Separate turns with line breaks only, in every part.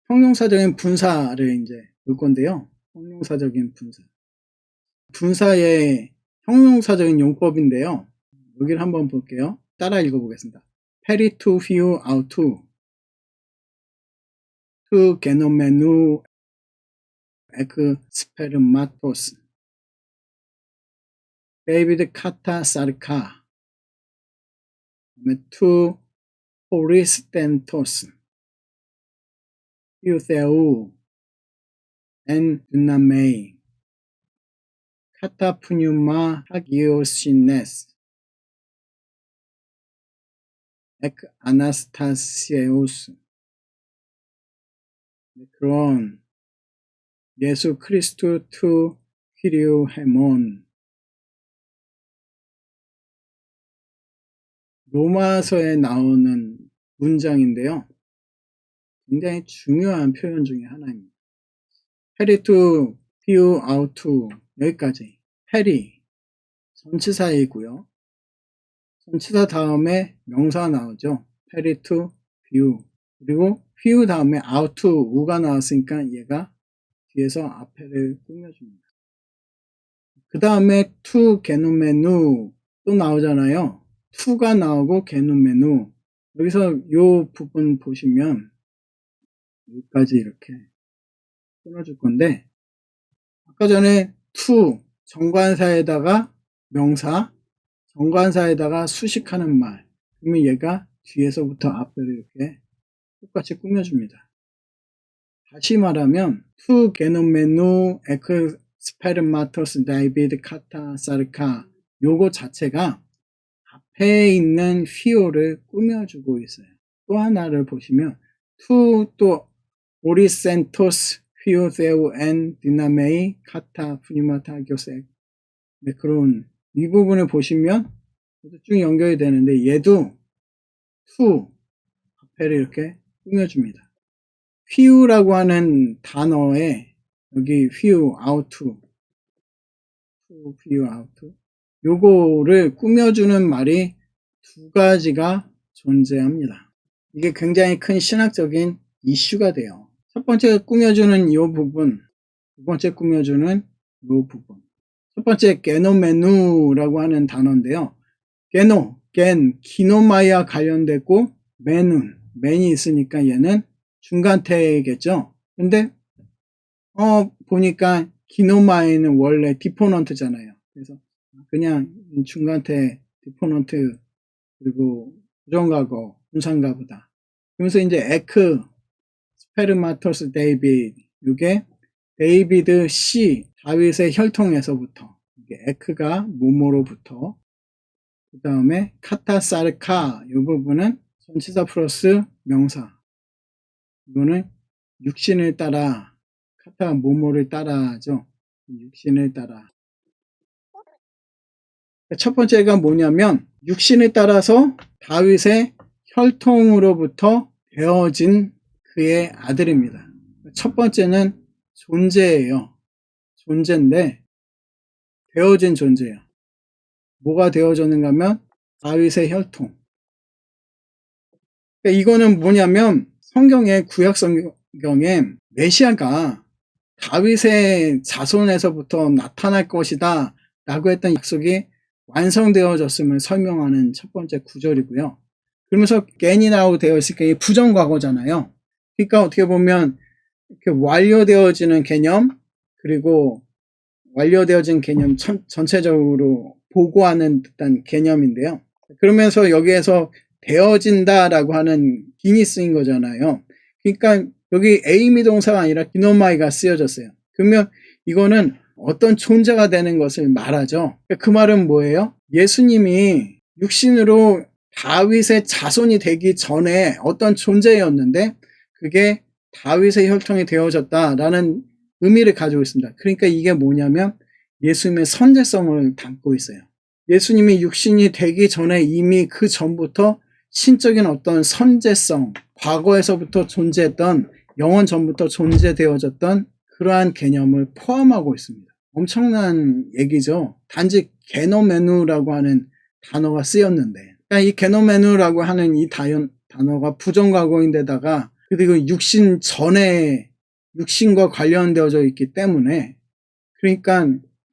형용사적인 분사를 이제 볼 건데요. 형용사적인 분사. 분사의 형용사적인 용법인데요. 여기를 한번 볼게요. 따라 읽어보겠습니다. 페리 투 휘우 아우투 투 게노메누 에크 스페르마토스 데이비드 카타 사르카 투 포리스텐토스 히우세우 엔 두나메이 카타푸뉴마 하기오시네스 에크 아나스타시에우스 그런 예수 크리스투 투 히리우 헤몬. 로마서에 나오는 문장인데요. 굉장히 중요한 표현 중에 하나입니다. 페리 투 히우 아우투 여기까지. 페리 전치사이고요. 전치사 다음에 명사 나오죠. 페리 투 휘우. 그리고 휘우 다음에 아우투 우가 나왔으니까 얘가 뒤에서 앞에를 꾸며줍니다. 그 다음에 투 게노메누 또 나오잖아요. 투가 나오고 게노메누. 여기서 요 부분 보시면 여기까지 이렇게 끊어줄 건데 아까 전에 투 정관사에다가 명사 정관사에다가 수식하는 말 그러면 얘가 뒤에서부터 앞에를 이렇게 똑같이 꾸며줍니다. 다시 말하면 투 게노메누 에크 스페르마토스 다이비드 카타 사르카 요거 자체가 앞에 있는 휘오를 꾸며주고 있어요. 또 하나를 보시면 투 또 오리센토스 휘오세우 엔 디나메이 카타 푸니마타 교세 네, 그런 이 부분을 보시면 쭉 연결이 되는데 얘도 투 앞에를 이렇게 꾸며줍니다. 휘우라고 하는 단어에 여기 휘우 아우투 휘우 아우투 요거를 꾸며주는 말이 두 가지가 존재합니다. 이게 굉장히 큰 신학적인 이슈가 돼요. 첫 번째 꾸며주는 이 부분, 두 번째 꾸며주는 이 부분. 첫 번째 게노메누라고 하는 단어인데요. 게노, 겐, 기노마이와 관련됐고 맨이 있으니까 얘는 중간태겠죠. 근데 보니까 기노마이는 원래 디포넌트잖아요. 그래서 그냥 중간태 디포넌트 그리고 부정과거 분산가보다. 그러면서 이제 에크 스페르마토스 데이비드 이게 데이비드 씨 다윗의 혈통에서부터 이게 에크가 모모로부터 그 다음에 카타사르카 이 부분은 전치사 플러스 명사 이거는 육신을 따라 카타 모모를 따라죠. 육신을 따라 첫 번째가 뭐냐면 육신을 따라서 다윗의 혈통으로부터 되어진 그의 아들입니다. 첫 번째는 존재예요. 존재인데 되어진 존재예요. 뭐가 되어졌는가 하면 다윗의 혈통. 그러니까 이거는 뭐냐면 성경의 구약 성경에 메시아가 다윗의 자손에서부터 나타날 것이다 라고 했던 약속이 완성되어졌음을 설명하는 첫 번째 구절이고요. 그러면서 겐이라고 되어 있으니까 이게 부정과거잖아요. 그러니까 어떻게 보면 이렇게 완료되어지는 개념 그리고 완료되어진 개념 전체적으로 보고하는 듯한 개념인데요. 그러면서 여기에서 되어진다라고 하는 빈이 쓰인 거잖아요. 그러니까 여기 에이미 동사가 아니라 기노마이가 쓰여졌어요. 그러면 이거는 어떤 존재가 되는 것을 말하죠. 그 말은 뭐예요? 예수님이 육신으로 다윗의 자손이 되기 전에 어떤 존재였는데 그게 다윗의 혈통이 되어졌다라는 의미를 가지고 있습니다. 그러니까 이게 뭐냐면 예수님의 선제성을 담고 있어요. 예수님이 육신이 되기 전에 이미 그 전부터 신적인 어떤 선제성, 과거에서부터 존재했던 영원 전부터 존재되어졌던 그러한 개념을 포함하고 있습니다. 엄청난 얘기죠. 단지 게노메누라고 하는 단어가 쓰였는데 그러니까 이 게노메누라고 하는 이 단어가 부정과거인데다가 그리고 육신 전에 육신과 관련되어져 있기 때문에, 그러니까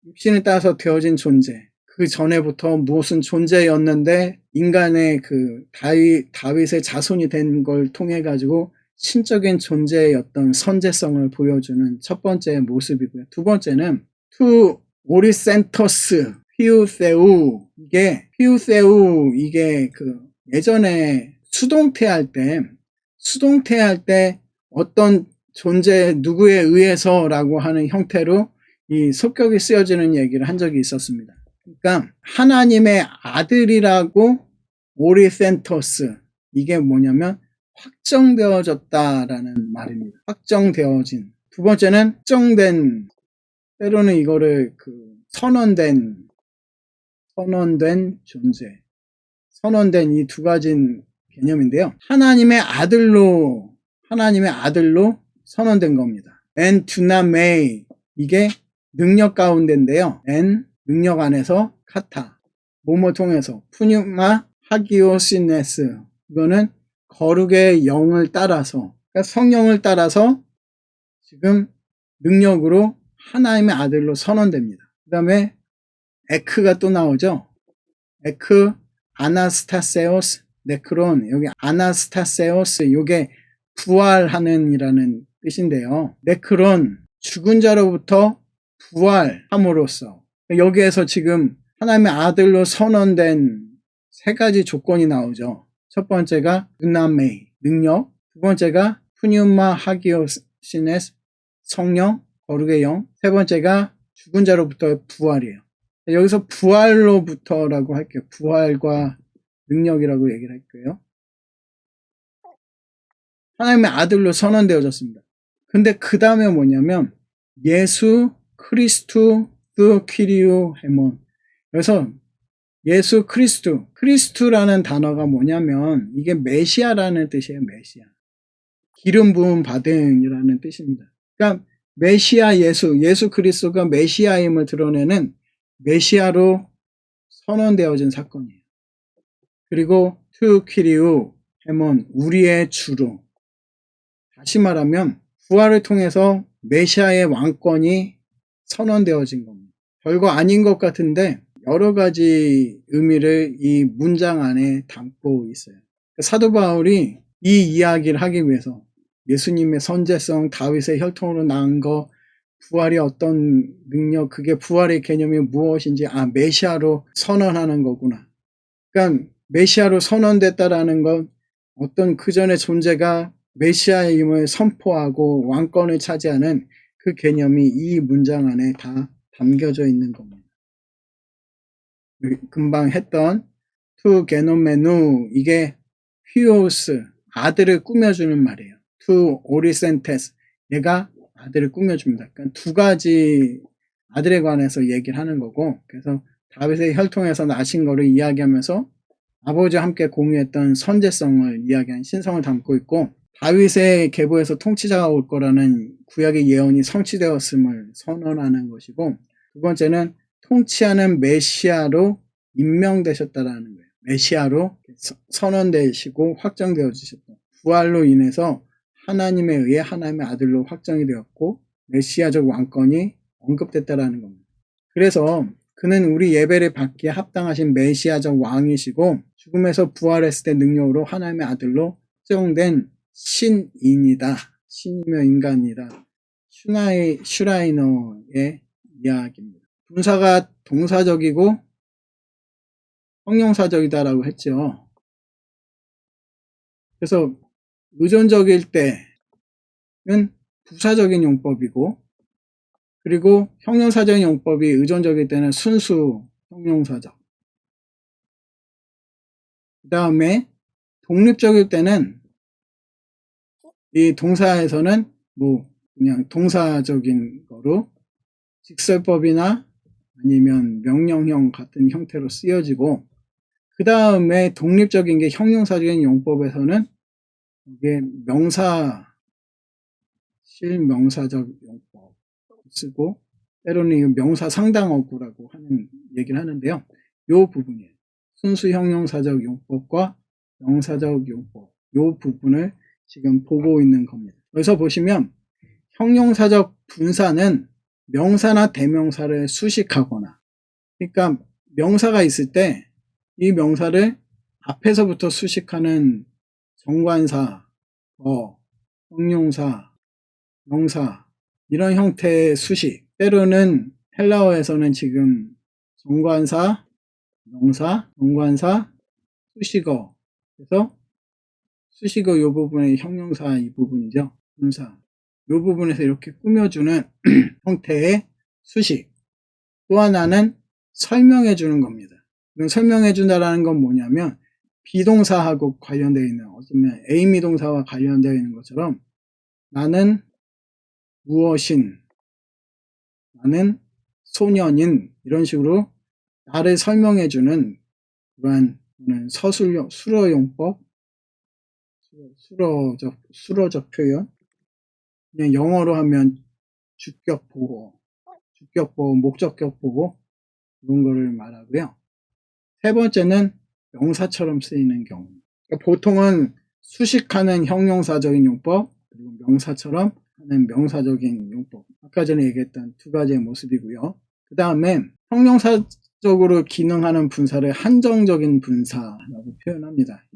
육신에 따라서 되어진 존재, 그 전에부터 무엇은 존재였는데 인간의 그 다윗의 자손이 된 걸 통해 가지고 신적인 존재의 어떤 선재성을 보여주는 첫 번째 모습이고요. 두 번째는 투 오리센터스 피우세우, 이게 그 예전에 수동태할 때 어떤 존재 누구에 의해서라고 하는 형태로 이 속격이 쓰여지는 얘기를 한 적이 있었습니다. 그러니까 하나님의 아들이라고 오리센터스, 이게 뭐냐면 확정되어졌다라는 말입니다. 확정되어진. 두 번째는 확정된, 때로는 이거를 그 선언된 존재, 선언된, 이 두 가지 개념인데요. 하나님의 아들로 선언된 겁니다. and 두나메이, 이게 능력 가운데인데요. and 능력 안에서 카타, 뭐뭐 통해서, 푸뉴마 하기오시네스, 이거는 거룩의 영을 따라서, 그러니까 성령을 따라서 지금 능력으로 하나님의 아들로 선언됩니다. 그 다음에 에크가 또 나오죠. 에크, 아나스타세오스, 네크론, 여기 아나스타세오스, 이게 부활하는 이라는 뜻인데요. 네크론, 죽은 자로부터 부활함으로써, 여기에서 지금 하나님의 아들로 선언된 세 가지 조건이 나오죠. 첫 번째가 두나메이, 능력. 두 번째가 푸뉴마 하기오시네스, 성령, 거룩의 영. 세 번째가 죽은 자로부터의 부활이에요. 여기서 부활로부터라고 할게요. 부활과 능력이라고 얘기를 할게요. 하나님의 아들로 선언되어졌습니다. 근데 그 다음에 뭐냐면 예수 크리스투 드 키리우 헤몬. 그래서 예수 크리스투라는 단어가 뭐냐면 이게 메시아라는 뜻이에요. 메시아. 기름 부음 받은이라는 뜻입니다. 그러니까 메시아 예수 그리스도가 메시아임을 드러내는 메시아로 선언되어진 사건이에요. 그리고 투 키리우 헤몬, 우리의 주로. 다시 말하면 부활을 통해서 메시아의 왕권이 선언되어진 겁니다. 별거 아닌 것 같은데 여러 가지 의미를 이 문장 안에 담고 있어요. 사도 바울이 이 이야기를 하기 위해서 예수님의 선제성, 다윗의 혈통으로 낳은 거, 부활이 어떤 능력, 그게 부활의 개념이 무엇인지, 메시아로 선언하는 거구나. 그러니까 메시아로 선언됐다라는 건 어떤 그전의 존재가 메시아의 힘을 선포하고 왕권을 차지하는 그 개념이 이 문장 안에 다 담겨져 있는 겁니다. 금방 했던 투 게노메누, 이게 휘오스, 아들을 꾸며주는 말이에요. 투 오리센테스, 얘가 아들을 꾸며줍니다. 그러니까 두 가지 아들에 관해서 얘기를 하는 거고, 그래서 다윗의 혈통에서 나신 거를 이야기하면서 아버지와 함께 공유했던 선제성을 이야기한 신성을 담고 있고, 다윗의 계보에서 통치자가 올 거라는 구약의 예언이 성취되었음을 선언하는 것이고, 두 번째는 통치하는 메시아로 임명되셨다라는 거예요. 메시아로 선언되시고 확정되어지셨다. 부활로 인해서 하나님에 의해 하나님의 아들로 확정이 되었고 메시아적 왕권이 언급됐다라는 겁니다. 그래서 그는 우리 예배를 받기에 합당하신 메시아적 왕이시고 죽음에서 부활했을 때 능력으로 하나님의 아들로 확정된 신인이다. 신이며 인간이다. 슈라이너의 이야기입니다. 분사가 동사적이고 형용사적이다라고 했죠. 그래서 의존적일 때는 부사적인 용법이고, 그리고 형용사적인 용법이 의존적일 때는 순수 형용사적. 그 다음에 독립적일 때는 이 동사에서는 그냥 동사적인 거로 직설법이나 아니면 명령형 같은 형태로 쓰여지고, 그 다음에 독립적인 게 형용사적인 용법에서는 이게 실명사적 용법 쓰고, 때로는 명사 상당어구라고 하는 얘기를 하는데요. 요 부분이에요. 순수 형용사적 용법과 명사적 용법, 요 부분을 지금 보고 있는 겁니다. 여기서 보시면 형용사적 분사는 명사나 대명사를 수식하거나, 그러니까 명사가 있을 때 이 명사를 앞에서부터 수식하는 정관사, 형용사, 명사 이런 형태의 수식, 때로는 헬라어에서는 지금 정관사, 명사, 정관사, 수식어, 그래서 수식어 이 부분의 형용사 이 부분이죠. 분사. 이 부분에서 이렇게 꾸며주는 형태의 수식. 또 하나는 설명해 주는 겁니다. 설명해 준다라는 건 뭐냐면 비동사하고 관련되어 있는, 어쩌면 에이미 동사와 관련되어 있는 것처럼 나는 무엇인, 나는 소년인, 이런 식으로 나를 설명해 주는 그러한 수러용법, 수러적 표현, 그냥 영어로 하면 주격 보호, 목적격 보호, 이런 거를 말하고요. 세 번째는 명사처럼 쓰이는 경우. 그러니까 보통은 수식하는 형용사적인 용법, 그리고 명사처럼 하는 명사적인 용법. 아까 전에 얘기했던 두 가지의 모습이고요. 그 다음에 형용사적으로 기능하는 분사를 한정적인 분사라고 표현합니다.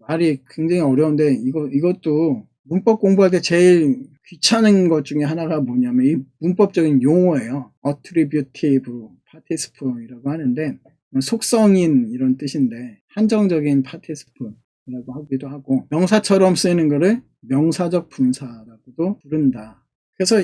말이 굉장히 어려운데 이것도 문법 공부할 때 제일 귀찮은 것 중에 하나가 뭐냐면 이 문법적인 용어예요. attributive participle이라고 하는데 속성인 이런 뜻인데 한정적인 participle이라고 하기도 하고, 명사처럼 쓰이는 거를 명사적 분사라고도 부른다. 그래서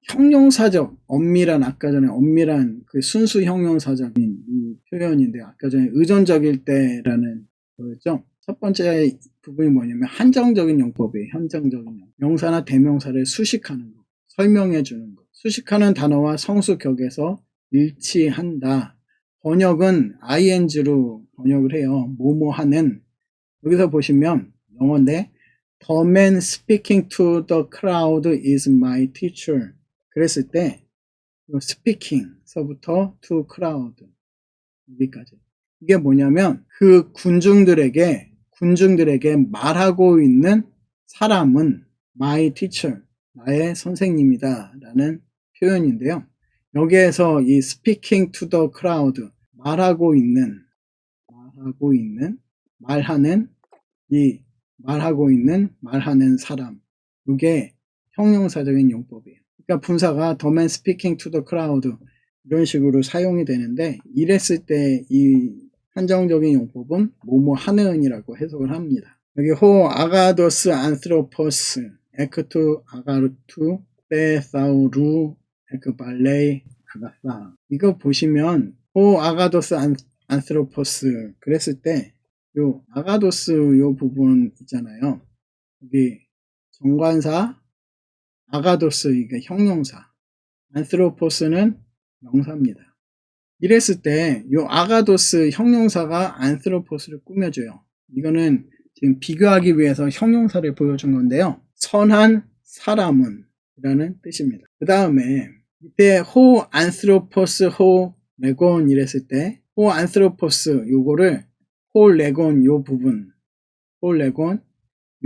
형용사적, 엄밀한, 아까 전에 엄밀한 그 순수 형용사적인 이 표현인데, 아까 전에 의존적일 때라는 거였죠. 첫 번째 부분이 뭐냐면 한정적인 용법이에요. 한정적인 용법. 명사나 대명사를 수식하는 것, 설명해 주는 것. 수식하는 단어와 성수 격에서 일치한다. 번역은 ing로 번역을 해요. 뭐뭐 하는. 여기서 보시면 영어인데 The man speaking to the crowd is my teacher. 그랬을 때 speaking서부터 to crowd 여기까지. 이게 뭐냐면 그 군중들에게 말하고 있는 사람은 my teacher, 나의 선생님이다 라는 표현인데요. 여기에서 이 speaking to the crowd, 말하는 사람, 이게 형용사적인 용법이에요. 그러니까 분사가 the man speaking to the crowd 이런 식으로 사용이 되는데, 이랬을 때 이 한정적인 용법은 뭐뭐 하는이라고 해석을 합니다. 여기 호 아가도스 안스로포스 에크투 아가르투 페사우루 에크발레이 아가사. 이거 보시면 호 아가도스 안스로포스 그랬을 때 요 아가도스 요 부분 있잖아요. 여기 정관사, 아가도스 이게 형용사, 안스로포스는 명사입니다. 이랬을 때 요 아가도스 형용사가 안스로포스를 꾸며줘요. 이거는 지금 비교하기 위해서 형용사를 보여준 건데요. 선한 사람은 이라는 뜻입니다. 그 다음에 이때 호 안스로포스 호 레곤 이랬을 때 호 안스로포스 요거를 호 레곤 요 부분, 호 레곤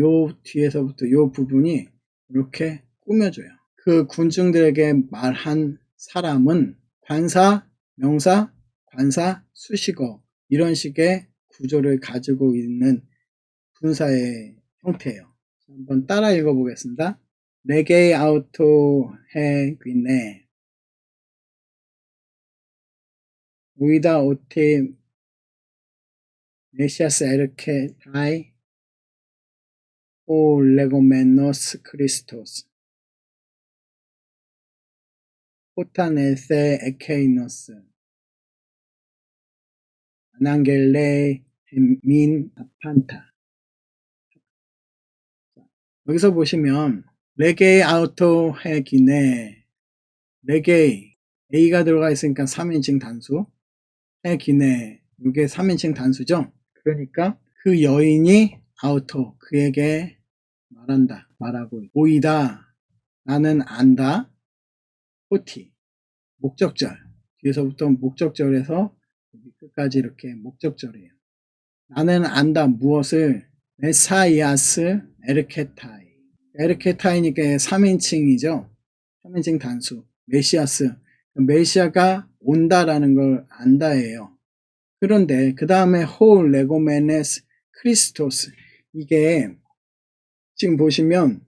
요 뒤에서부터 요 부분이 이렇게 꾸며줘요. 그 군중들에게 말한 사람은 관사, 명사, 관사, 수식어 이런 식의 구조를 가지고 있는 분사의 형태예요. 한번 따라 읽어보겠습니다. 레게 아우토 해 귀네 우이다 오테 메시아스 에르케 다이 오 레고메노스 크리스토스 포타네세 에케이노스 아난겔레 민 아판타. 여기서 보시면 레게 아우토 해 기네, 레게 A가 들어가 있으니까 3인칭 단수, 해 기네 이게 3인칭 단수죠. 그러니까 그 여인이 아우토 그에게 말한다, 말하고 보이다, 나는 안다, 포티 목적절, 뒤에서부터 목적절에서 여기 끝까지 이렇게 목적절이에요. 나는 안다 무엇을, 메사이아스 에르케타이. 에르케타이니까 3인칭이죠. 3인칭 단수. 메시아스. 메시아가 온다라는 걸 안다예요. 그런데 그 다음에 호 레고메네스 크리스토스. 이게 지금 보시면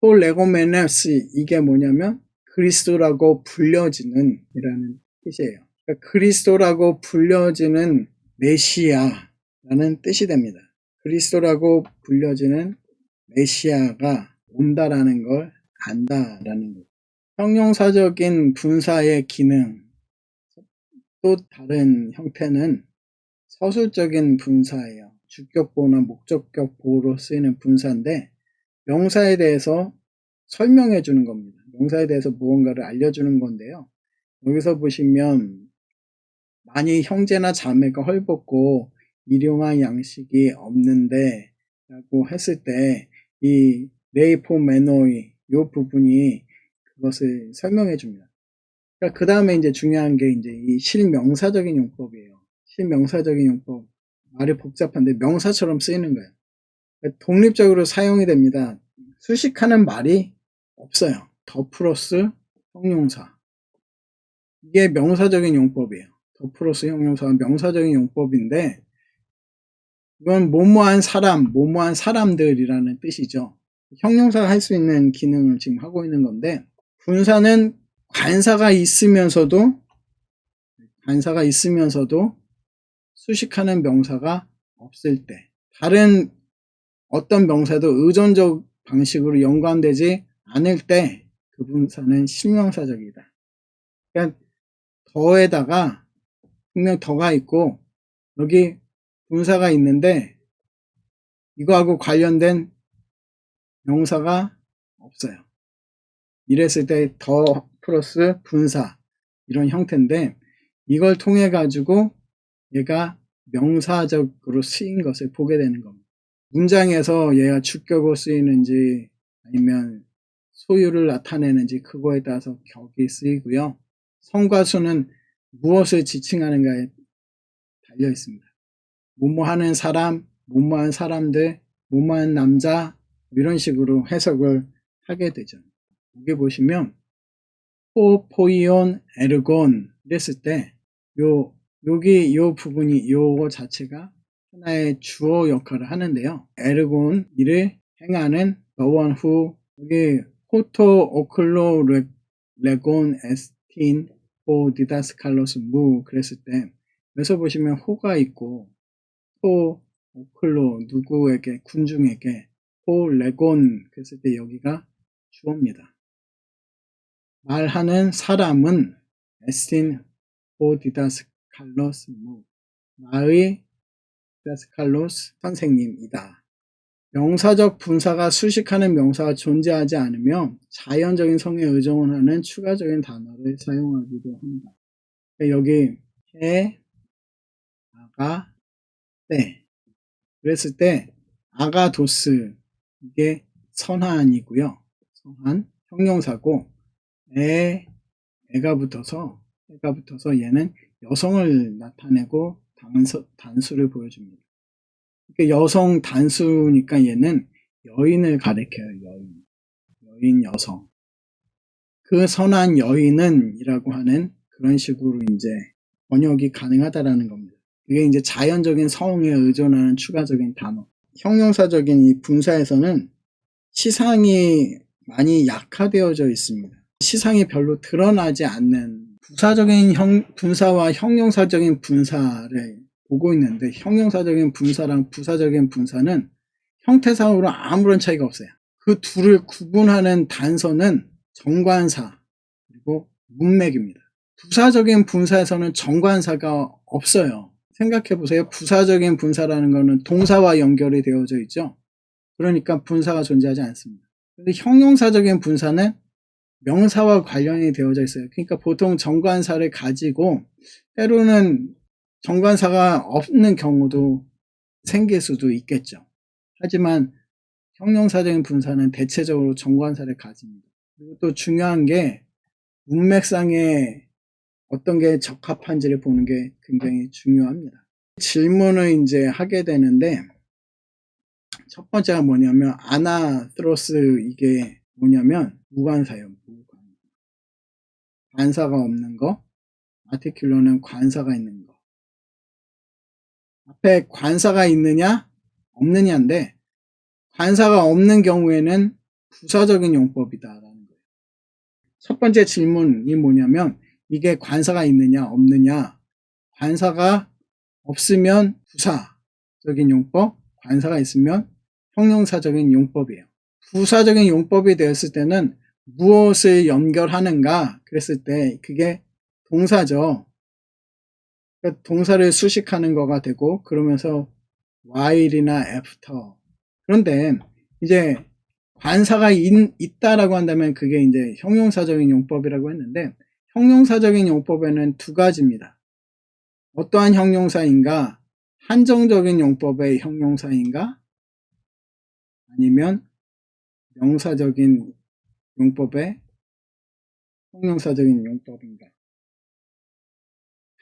호 레고메네스 이게 뭐냐면 그리스도라고 불려지는 이라는 뜻이에요. 그러니까 그리스도라고 불려지는 메시아라는 뜻이 됩니다. 그리스도라고 불려지는 메시아가 온다라는 걸 안다라는 것. 형용사적인 분사의 기능, 또 다른 형태는 서술적인 분사예요. 주격보나 목적격 보호로 쓰이는 분사인데 명사에 대해서 설명해 주는 겁니다. 명사에 대해서 무언가를 알려주는 건데요. 여기서 보시면 만일 형제나 자매가 헐벗고 일용할 양식이 없는데 라고 했을 때 이 레이포메노이 이 부분이 그것을 설명해 줍니다. 그러니까 그 다음에 이제 중요한 게 이제 이 실명사적인 용법이에요. 실명사적인 용법. 말이 복잡한데 명사처럼 쓰이는 거예요. 그러니까 독립적으로 사용이 됩니다. 수식하는 말이 없어요. 더 플러스 형용사. 이게 명사적인 용법이에요. 더 플러스 형용사가 명사적인 용법인데 이건 뭐뭐한 사람, 뭐뭐한 사람들이라는 뜻이죠. 형용사가 할 수 있는 기능을 지금 하고 있는 건데 분사는 관사가 있으면서도 수식하는 명사가 없을 때 다른 어떤 명사도 의존적 방식으로 연관되지 않을 때 그 분사는 실명사적이다. 그러니까 더에다가 분명 더가 있고 여기 분사가 있는데 이거하고 관련된 명사가 없어요. 이랬을 때 더 플러스 분사 이런 형태인데 이걸 통해 가지고 얘가 명사적으로 쓰인 것을 보게 되는 겁니다. 문장에서 얘가 주격으로 쓰이는지 아니면 소유를 나타내는지 그거에 따라서 격이 쓰이고요. 성과 수는 무엇을 지칭하는가에 달려 있습니다. 뭐뭐하는 사람, 뭐뭐한 사람들, 뭐뭐한 남자 이런 식으로 해석을 하게 되죠. 여기 보시면 포이온 에르곤 이랬을 때 여기 요 부분이 요거 자체가 하나의 주어 역할을 하는데요. 에르곤 일을 행하는 the one who 여기 포토 오클로 레곤 에스틴 오 디다스칼로스 무 그랬을 때 여기서 보시면 호가 있고 포 오클로 누구에게 군중에게 포 레곤 그랬을 때 여기가 주어입니다. 말하는 사람은 에스틴 오 디다스칼로스 무 마의 디다스칼로스 선생님이다. 명사적 분사가 수식하는 명사가 존재하지 않으면 자연적인 성에 의존하는 추가적인 단어를 사용하기도 합니다. 여기 해, 아가, 때 그랬을 때 아가도스 이게 선한이고요. 선한 형용사고 애가 붙어서 얘는 여성을 나타내고 단수를 보여줍니다. 여성 단수니까 얘는 여인을 가리켜요. 여인 여성. 그 선한 여인은 이라고 하는 그런 식으로 이제 번역이 가능하다라는 겁니다. 이게 이제 자연적인 성에 의존하는 추가적인 단어. 형용사적인 이 분사에서는 시상이 많이 약화되어져 있습니다. 시상이 별로 드러나지 않는 부사적인 분사와 형용사적인 분사를 보고 있는데 형용사적인 분사랑 부사적인 분사는 형태상으로 아무런 차이가 없어요. 그 둘을 구분하는 단서는 정관사 그리고 문맥입니다. 부사적인 분사에서는 정관사가 없어요. 생각해 보세요. 부사적인 분사라는 것은 동사와 연결이 되어져 있죠. 그러니까 분사가 존재하지 않습니다. 근데 형용사적인 분사는 명사와 관련이 되어져 있어요. 그러니까 보통 정관사를 가지고 때로는 정관사가 없는 경우도 생길 수도 있겠죠. 하지만 형용사적인 분사는 대체적으로 정관사를 가집니다. 그리고 또 중요한 게 문맥상에 어떤 게 적합한지를 보는 게 굉장히 중요합니다. 질문을 이제 하게 되는데 첫 번째가 뭐냐면 아나스로스 이게 뭐냐면 무관사예요. 무관사. 관사가 없는 거. 아티큘러는 관사가 있는 거. 앞에 관사가 있느냐 없느냐인데 관사가 없는 경우에는 부사적인 용법이다라는 거예요. 첫 번째 질문이 뭐냐면 이게 관사가 있느냐 없느냐. 관사가 없으면 부사적인 용법, 관사가 있으면 형용사적인 용법이에요. 부사적인 용법이 되었을 때는 무엇을 연결하는가 그랬을 때 그게 동사죠. 그러니까 동사를 수식하는 거가 되고 그러면서 while이나 after. 그런데 이제 관사가 있다라고 한다면 그게 이제 형용사적인 용법이라고 했는데 형용사적인 용법에는 두 가지입니다. 어떠한 형용사인가? 한정적인 용법의 형용사인가? 아니면 명사적인 용법의 형용사적인 용법인가?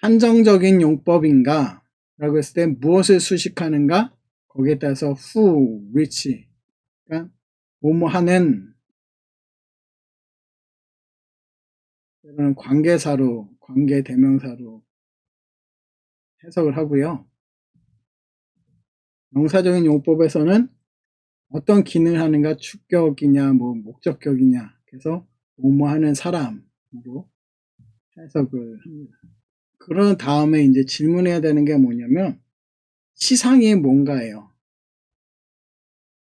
한정적인 용법인가? 라고 했을 때 무엇을 수식하는가? 거기에 따라서 who, which, 그러니까 뭐뭐 하는 때로는 관계사로, 관계대명사로 해석을 하고요. 명사적인 용법에서는 어떤 기능을 하는가 주격이냐 뭐 목적격이냐 그래서 뭐뭐 하는 사람으로 해석을 합니다. 그런 다음에 이제 질문해야 되는 게 뭐냐면 시상이 뭔가예요.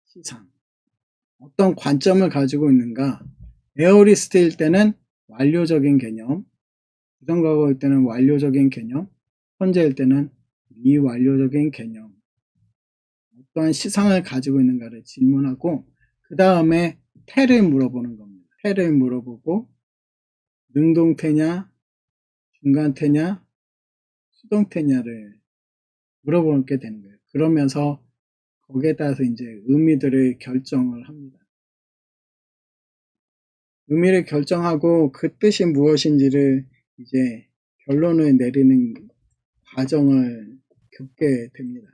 시상. 어떤 관점을 가지고 있는가. 에어리스트일 때는 완료적인 개념, 부정과거일 때는 완료적인 개념, 현재일 때는 미완료적인 개념. 어떠한 시상을 가지고 있는가를 질문하고 그 다음에 태를 물어보는 겁니다. 태를 물어보고 능동태냐, 중간태냐, 수동태냐를 물어보게 되는 거예요. 그러면서 거기에 따라서 이제 의미들을 결정을 합니다. 의미를 결정하고 그 뜻이 무엇인지를 이제 결론을 내리는 과정을 겪게 됩니다.